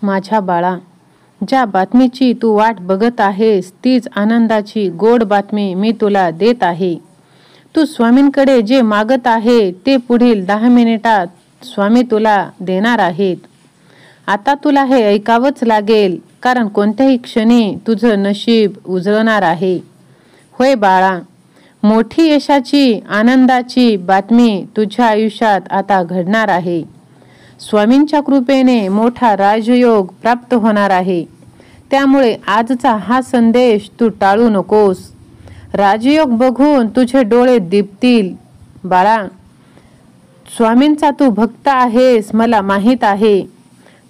माझ्या बाळा, ज्या बातमीची तू वाट बघत आहेस तीच आनंदाची गोड बातमी मी तुला देत आहे. तू स्वामींकडे जे मागत आहे ते पुढील 10 मिनिटात स्वामी तुला देणार आहेत. आता तुला हे ऐकावंच लागेल, कारण कोणत्याही क्षणी तुझं नशीब उजळणार आहे. होय बाळा, मोठी यशाची आनंदाची बातमी तुझ्या आयुष्यात आता घडणार आहे. स्वामींच्या कृपेने मोठा राजयोग प्राप्त होणार आहे. त्यामुळे आजचा हा संदेश तू टाळू नकोस. राजयोग बघून तुझे डोळे दिपतील. बाळा, स्वामींचा तू भक्त आहेस मला माहीत आहे.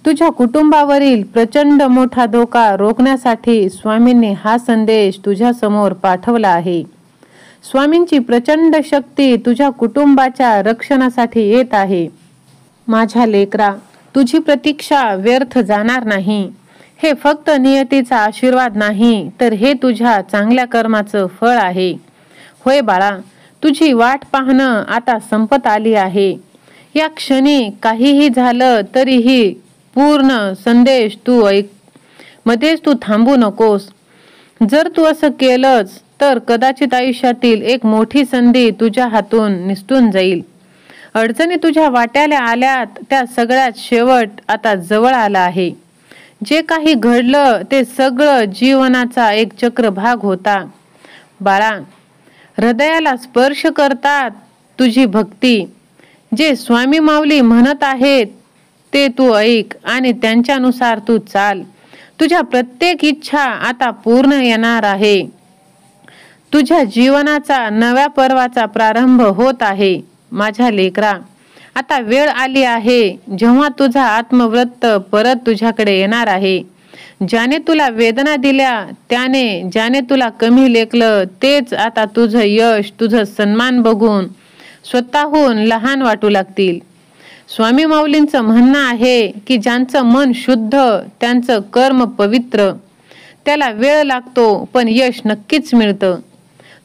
तुझ्या कुटुंबावरील प्रचंड मोठा धोका रोखण्यासाठी स्वामींनी हा संदेश तुझ्या समोर पाठवला आहे. स्वामींची प्रचंड शक्ती तुझ्या कुटुंबाच्या रक्षणासाठी येत आहे. माझ्या लेकरा, तुझी प्रतीक्षा व्यर्थ जाणार नाही. हे फक्त नियतीचा आशीर्वाद नाही, तर हे तुझ्या चांगल्या कर्माचं फळ आहे. होय बाळा, तुझी वाट पाहणं आता संपत आली आहे. या क्षणी काहीही झालं तरीही पूर्ण संदेश तू ऐक. मध्येच तू थांबू नकोस. जर तू असं केलंच तर कदाचित आयुष्यातील एक मोठी संधी तुझ्या हातून निसटून जाईल. अडचणी तुझ्या वाट्याला आल्यात, त्या सगळ्यात शेवट आता जवळ आला आहे. जे काही घडलं ते सगळं जीवनाचा एक चक्रभाग होता. बाळा, हृदयाला स्पर्श करतात तुझी भक्ती. जे स्वामी माऊली म्हणत आहेत ते तू ऐक आणि त्यांच्यानुसार तू चाल. तुझ्या प्रत्येक इच्छा आता पूर्ण येणार आहे. तुझ्या जीवनाचा नव्या पर्वाचा प्रारंभ होत आहे. माझ्या लेकरा, आता वेळ आली आहे जेव्हा तुझा आत्मवृत्त परत तुझ्याकडे येणार आहे. ज्याने तुला वेदना दिल्या, ज्याने तुला कमी लेखलं, तेच आता तुझं यश, तुझं सन्मान बघून स्वतःहून लहान वाटू लागतील. स्वामी माऊलींचं म्हणणं आहे की ज्यांचं मन शुद्ध, त्यांचं कर्म पवित्र. त्याला वेळ लागतो पण यश नक्कीच मिळतं.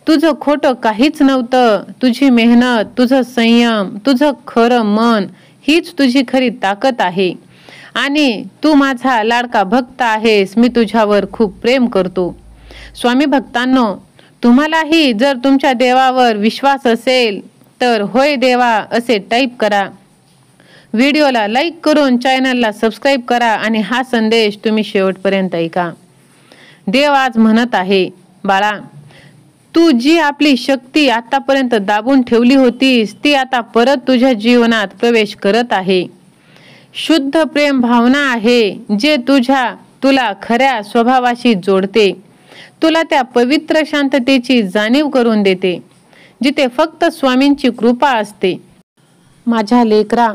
तुझं खोटं काहीच नव्हतं. तुझी मेहनत, तुझं संयम, तुझं खरं मन हीच तुझी खरी ताकद आहे. आणि तू माझा लाडका भक्त आहेस. मी तुझ्यावर खूप प्रेम करतो. स्वामी भक्तांनो, तुम्हालाही जर तुमच्या देवावर विश्वास असेल तर होय देवा असे टाईप करा. व्हिडिओला लाईक करून चॅनलला सबस्क्राईब करा आणि हा संदेश तुम्ही शेवटपर्यंत ऐका. देव आज म्हणत आहे, बाळा, तू जी आपली शक्ती आतापर्यंत दाबून ठेवली होतीस ती आता परत तुझ्या जीवनात प्रवेश करत आहे. शुद्ध प्रेम भावना आहे जे तुला खऱ्या स्वभावाशी जोडते. तुला त्या पवित्र शांततेची जाणीव करून देते जिथे फक्त स्वामींची कृपा असते. माझ्या लेकरा,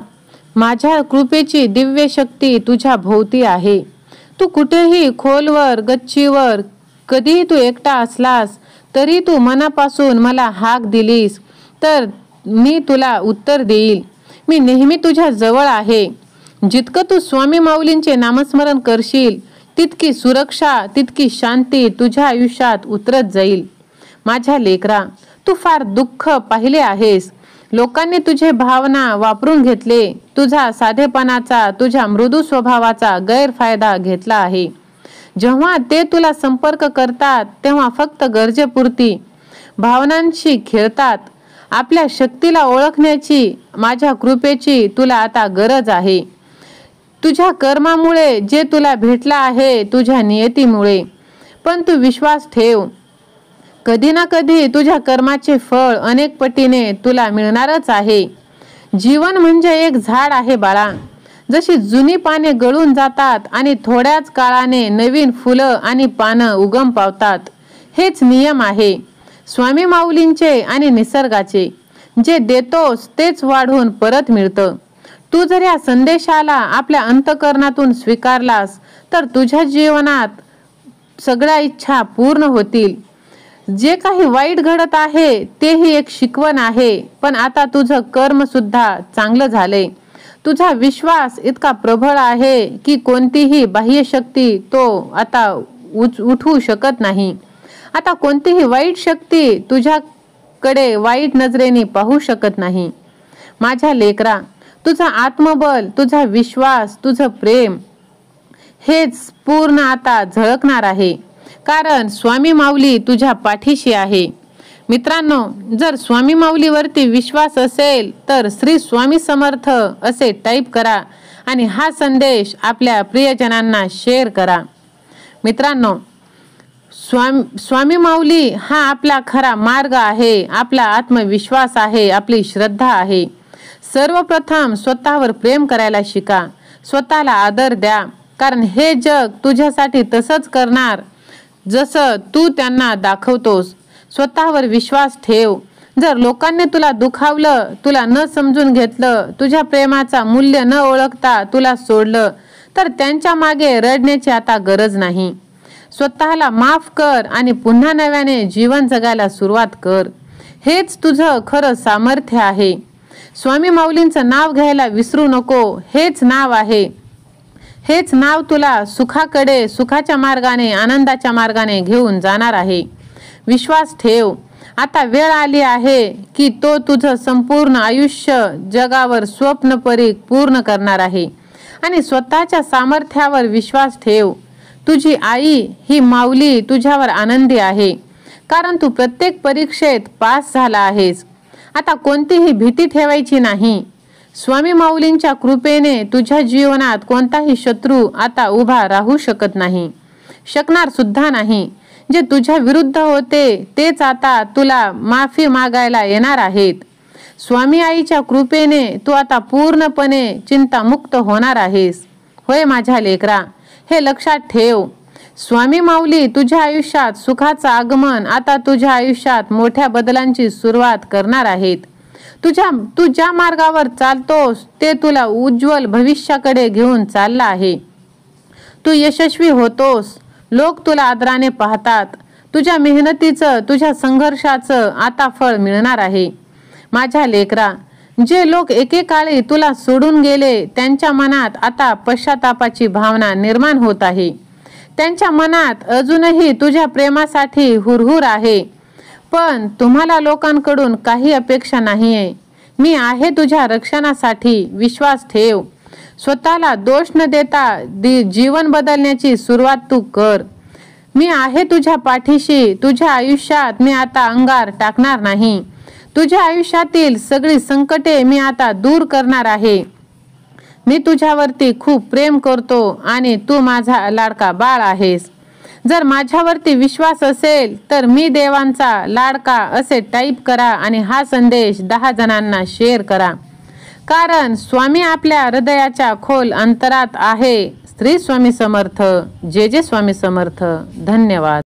माझ्या कृपेची दिव्य शक्ती तुझ्या भोवती आहे. तू कुठेही खोलवर, गच्चीवर, कधीही तू एकटा असलास तरी तू मनापासून मला हाक दिलीस तर मी तुला उत्तर देईल. मी नेहमी तुझ्या जवळ आहे. जितकं तू स्वामी माऊलींचे नामस्मरण करशील तितकी सुरक्षा, तितकी शांती तुझ्या आयुष्यात उतरत जाईल. माझ्या लेकरा, तू फार दुःख पाहिले आहेस. लोकांनी तुझे भावना वापरून घेतले. तुझा साधेपणाचा, तुझ्या मृदू स्वभावाचा गैरफायदा घेतला आहे. जेव्हा ते तुला संपर्क करतात तेव्हा फक्त गरजेपुरती भावनांशी खेळतात. आपल्या शक्तीला ओळखण्याची, माझ्या कृपेची तुला आता गरज आहे. तुझ्या कर्मामुळे जे तुला भेटला आहे, तुझ्या नियतीमुळे. पण तू विश्वास ठेव, कधी ना कधी तुझ्या कर्माचे फळ अनेक पटीने तुला मिळणारच आहे. जीवन म्हणजे एक झाड आहे बाळा. जशी जुनी पाने गळून जातात आणि थोड्याच काळाने नवीन फुलं आणि पानं उगम पावतात, हेच नियम आहे स्वामी माऊलींचे आणि निसर्गाचे. जे देतोस तेच वाढून परत मिळतं. तू जर या संदेशाला आपल्या अंतःकरणातून स्वीकारलास तर तुझ्या जीवनात सगळ्या इच्छा पूर्ण होतील. जे काही वाईट घडत आहे तेही एक शिकवण आहे, पण आता तुझं कर्म सुद्धा चांगलं झालंय. तुझा विश्वास इतका प्रबळ आहे की कोणतीही बाह्य शक्ती तो आता उठवू शकत नाही. आता कोणतीही वाईट शक्ती तुझ्याकडे वाईट नजरेने पाहू शकत नाही. माझ्या लेकरा, तुझा आत्मबल, तुझा विश्वास, तुझं प्रेम हेच पूर्ण आता झळकणार आहे, कारण स्वामी माऊली तुझ्या पाठीशी आहे. मित्रांनो, जर स्वामी माऊलीवरती विश्वास असेल तर श्री स्वामी समर्थ असे टाईप करा आणि हा संदेश आपल्या प्रियजनांना शेअर करा. मित्रांनो, स्वामी माऊली हा आपला खरा मार्ग आहे, आपला आत्मविश्वास आहे, आपली श्रद्धा आहे. सर्वप्रथम स्वतःवर प्रेम करायला शिका, स्वतःला आदर द्या, कारण हे जग तुझ्यासाठी तसंच करणार जसं तू त्यांना दाखवतोस. स्वतःवर विश्वास ठेव. जर लोकांनी तुला दुखावलं, तुला न समजून घेतलं, तुझ्या प्रेमाचा मूल्य न ओळखता तुला सोडलं, तर त्यांच्या मागे रडण्याची आता गरज नाही. स्वतःला माफ कर आणि पुन्हा नव्याने जीवन जगायला सुरुवात कर. हेच तुझं खरं सामर्थ्य आहे. स्वामी माऊलींचं नाव घ्यायला विसरू नको. हेच नाव आहे. हेच नाव तुला सुखाकडे, सुखाच्या मार्गाने, आनंदाच्या मार्गाने घेऊन जाणार आहे. विश्वास ठेव. आता वेळ आली आहे की तो तुझं संपूर्ण आयुष्य जगावर स्वप्नपरी पूर्ण करणार आहे. आणि स्वतःच्या सामर्थ्यावर विश्वास ठेव. तुझी आई ही माऊली तुझ्यावर आनंदी आहे, कारण तू प्रत्येक परीक्षेत पास झाला आहेस. आता कोणतीही भीती ठेवायची नाही. स्वामी माऊलींच्या कृपेने तुझ्या जीवनात कोणताही शत्रू आता उभा राहू शकत नाही, शकणार सुद्धा नाही. जे तुझ्या विरुद्ध होते तेच आता तुला माफी मागायला येणार आहेत. स्वामी आईच्या कृपेने तू आता पूर्णपणे चिंतामुक्त होणार आहेस. होय माझ्या लेकरा, हे लक्षात ठेव. स्वामी माऊली तुझ्या आयुष्यात सुखाचं आगमन, आता तुझ्या आयुष्यात मोठ्या बदलांची सुरुवात करणार आहेत. तू ज्या मार्गावर चालतोस ते तुला उज्ज्वल भविष्याकडे घेऊन चालला आहे. तू यशस्वी होतोस. लोक तुला आदराने पाहतात. तुझ्या मेहनतीचं, तुझ्या संघर्षाचं आता फळ मिळणार आहे. माझ्या लेकरा, जे लोक एकेकाळी तुला सोडून गेले त्यांच्या मनात आता पश्चातापाची भावना निर्माण होत आहे. त्यांच्या मनात अजूनही तुझ्या प्रेमासाठी हुरहुर आहे, पण तुम्हाला लोकांकडून काही अपेक्षा नाहीये. मी आहे तुझ्या रक्षणासाठी. विश्वास ठेव. स्वतःला दोष न देता जीवन बदलण्याची सुरुवात तू कर. मी आहे तुझ्या पाठीशी. तुझ्या आयुष्यात मी आता अंगार टाकणार नाही. तुझ्या आयुष्यातील सगळी संकटे मी आता दूर करणार आहे. मी तुझ्यावरती खूप प्रेम करतो आणि तू माझा लाडका बाळ आहेस. जर माझ्यावरती विश्वास असेल तर मी देवांचा लाडका असे टाईप करा आणि हा संदेश 10 जणांना शेअर करा, कारण स्वामी आपल्या हृदयाच्या खोल अंतरात आहे. श्री स्वामी समर्थ. जय जय स्वामी समर्थ. धन्यवाद.